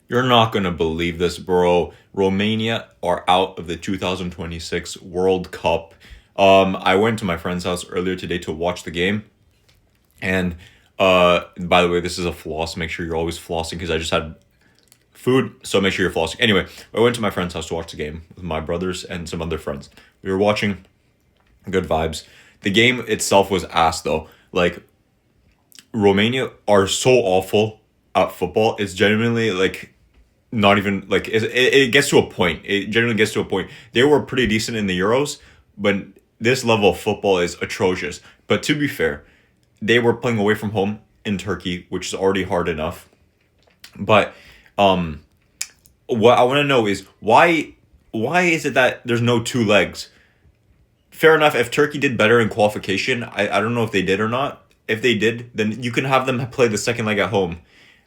You're not gonna believe this, bro. Romania are out of the 2026 World Cup. I went to my friend's house earlier today to watch the game, and by the way, this is a floss. Make sure you're always flossing because I just had food, so make sure you're flossing. Anyway, I went to my friend's house to watch the game with my brothers and some other friends. We were watching, good vibes. The game itself was ass though. Like Romania are so awful at football. It's genuinely like not even like it gets to a point. It generally gets to a point. They were pretty decent in the Euros, but this level of football is atrocious. But to be fair, they were playing away from home in Turkey, which is already hard enough. But um, what I want to know is why is it that there's no two legs? Fair enough. If Turkey did better in qualification, I don't know if they did or not. If they did, then you can have them play the second leg at home.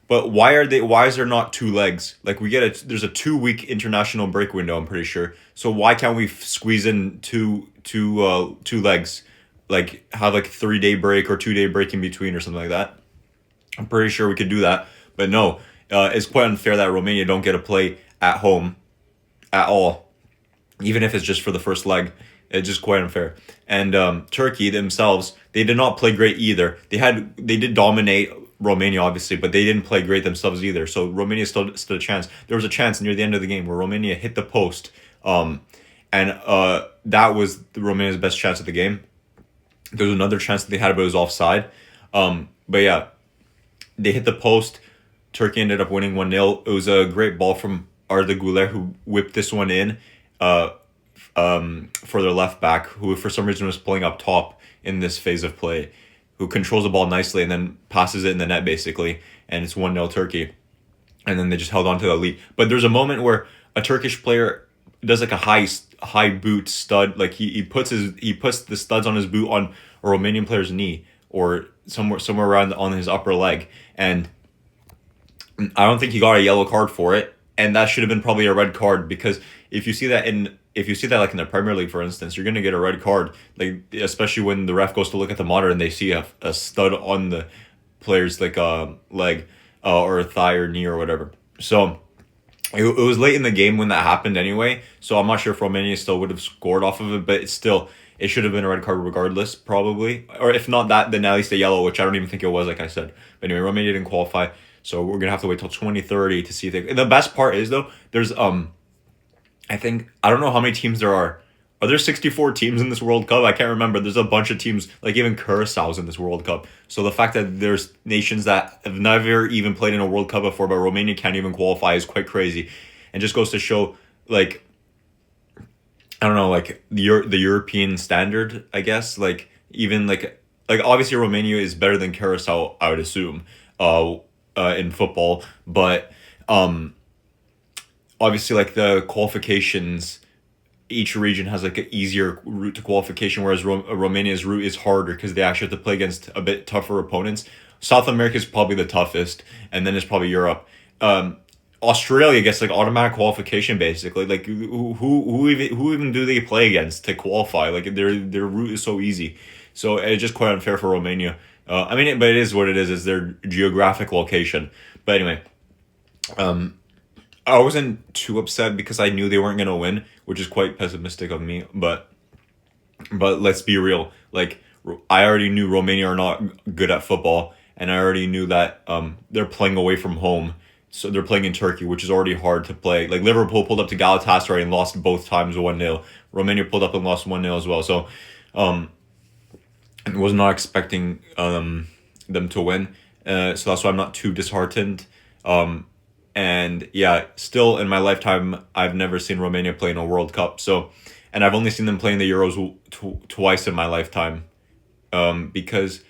But why is there not two legs? Like there's a 2 week international break window, I'm pretty sure. So why can't we squeeze in two legs? Like have like 3 day break or 2 day break in between or something like that. I'm pretty sure we could do that. But no, it's quite unfair that Romania don't get to play at home at all, even if it's just for the first leg. It's just quite unfair. And Turkey themselves, they did not play great either. They did dominate Romania obviously, but they didn't play great themselves either. So Romania still stood a chance. There was a chance near the end of the game where Romania hit the post, and that was Romania's best chance of the game. There was another chance that they had, but it was offside. But yeah, they hit the post. Turkey ended up winning 1-0. It was a great ball from Arda Güler who whipped this one in. Uh, for their left back, who for some reason was playing up top in this phase of play, who controls the ball nicely and then passes it in the net basically, and it's 1-0 Turkey. And then they just held on to the lead. But there's a moment where a Turkish player does like a high boot stud, like he puts the studs on his boot on a Romanian player's knee or somewhere around on his upper leg, and I don't think he got a yellow card for it, and that should have been probably a red card because if you see that like in the Premier League, for instance, you're gonna get a red card, like especially when the ref goes to look at the monitor and they see a stud on the player's like leg or a thigh or knee or whatever. So it was late in the game when that happened anyway. So I'm not sure if Romania still would have scored off of it, but it's still it should have been a red card regardless, probably. Or if not that, then at least a yellow, which I don't even think it was, like I said. But anyway, Romania didn't qualify. So we're gonna have to wait till 2030 to see if they. And the best part is though, there's I think I don't know how many teams there are. Are there 64 teams in this World Cup? I can't remember. There's a bunch of teams, like even Curacau's in this World Cup. So the fact that there's nations that have never even played in a World Cup before, but Romania can't even qualify is quite crazy, and just goes to show, like, I don't know, like the European standard, I guess. Like even like obviously Romania is better than Curacao, I would assume, in football, but obviously like the qualifications, each region has like an easier route to qualification, whereas Romania's route is harder because they actually have to play against a bit tougher opponents. South America is probably the toughest, and then it's probably Europe. Australia gets like automatic qualification basically. Like who even do they play against to qualify? Like their route is so easy, so it's just quite unfair for Romania. I mean, but it is what it is. Is their geographic location. But anyway, I wasn't too upset because I knew they weren't gonna win, which is quite pessimistic of me. But let's be real. Like I already knew Romania are not good at football, and I already knew that they're playing away from home. So they're playing in Turkey, which is already hard to play. Like Liverpool pulled up to Galatasaray and lost both times 1-0. Romania pulled up and lost 1-0 as well. So I was not expecting them to win. So that's why I'm not too disheartened. And yeah, still in my lifetime, I've never seen Romania play in a World Cup. So, and I've only seen them play in the Euros twice in my lifetime. Because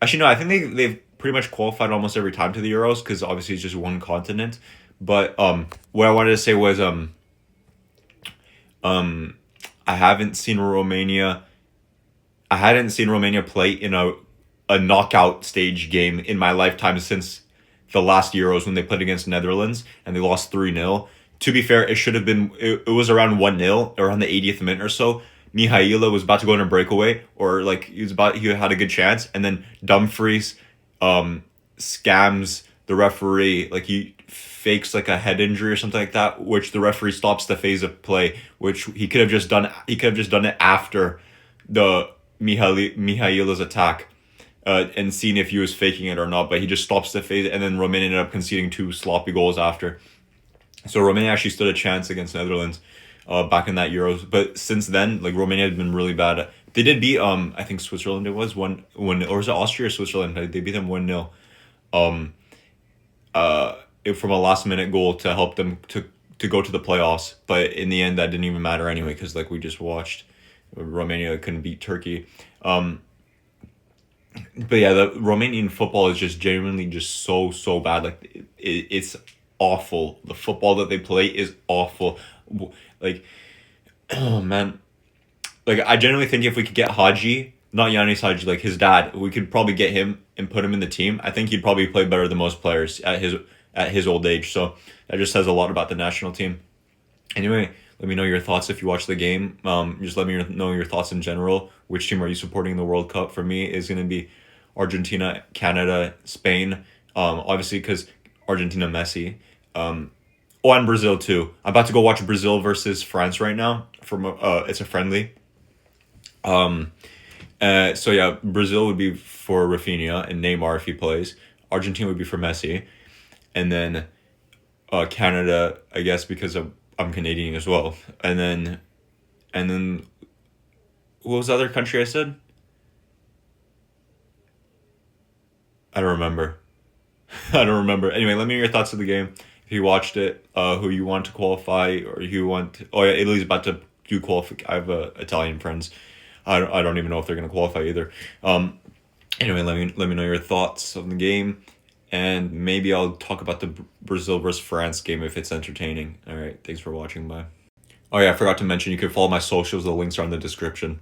actually no, I think they've pretty much qualified almost every time to the Euros because obviously it's just one continent. But what I wanted to say was I haven't seen Romania. I hadn't seen Romania play in a knockout stage game in my lifetime since the last Euros when they played against Netherlands and they lost 3-0. To be fair, it should have been it was around 1-0 around the 80th minute or so. Mihaila was about to go on a breakaway, or like he had a good chance, and then Dumfries scams the referee, like, he fakes like a head injury or something like that, which the referee stops the phase of play, which he could have just done. He could have just done it after the Mihaila's attack, and seen if he was faking it or not. But he just stops the phase, and then Romania ended up conceding 2 sloppy goals after. So Romania actually stood a chance against Netherlands, back in that Euros. But since then, like, Romania had been really bad. They did beat I think Switzerland. It was one when, or was it Austria or Switzerland? They beat them 1-0. From a last minute goal to help them to go to the playoffs. But in the end, that didn't even matter anyway, because, like, we just watched, Romania couldn't beat Turkey. But yeah, the Romanian football is just genuinely just so bad. Like, it's awful. The football that they play is awful. Like, oh man, like, I genuinely think if we could get Haji, not Yanis Haji, like his dad, we could probably get him and put him in the team. I think he'd probably play better than most players at his old age. So that just says a lot about the national team. Anyway, let me know your thoughts if you watch the game. Just let me know your thoughts in general. Which team are you supporting in the World Cup? For me, is going to be Argentina, Canada, Spain. Obviously, because Argentina, Messi. And Brazil too. I'm about to go watch Brazil versus France right now. It's a friendly. So yeah, Brazil would be for Rafinha and Neymar if he plays. Argentina would be for Messi, and then Canada, I guess, because I'm Canadian as well. And then what was the other country I said? I don't remember. I don't remember. Anyway, let me know your thoughts of the game. If you watched it, who you want to qualify, or who you want. Oh yeah, Italy's about to do qualify. I have Italian friends. I don't even know if they're gonna qualify either. Anyway, let me know your thoughts on the game, and maybe I'll talk about the Brazil versus France game if it's entertaining. All right, thanks for watching. Bye. Oh yeah, I forgot to mention you can follow my socials. The links are in the description.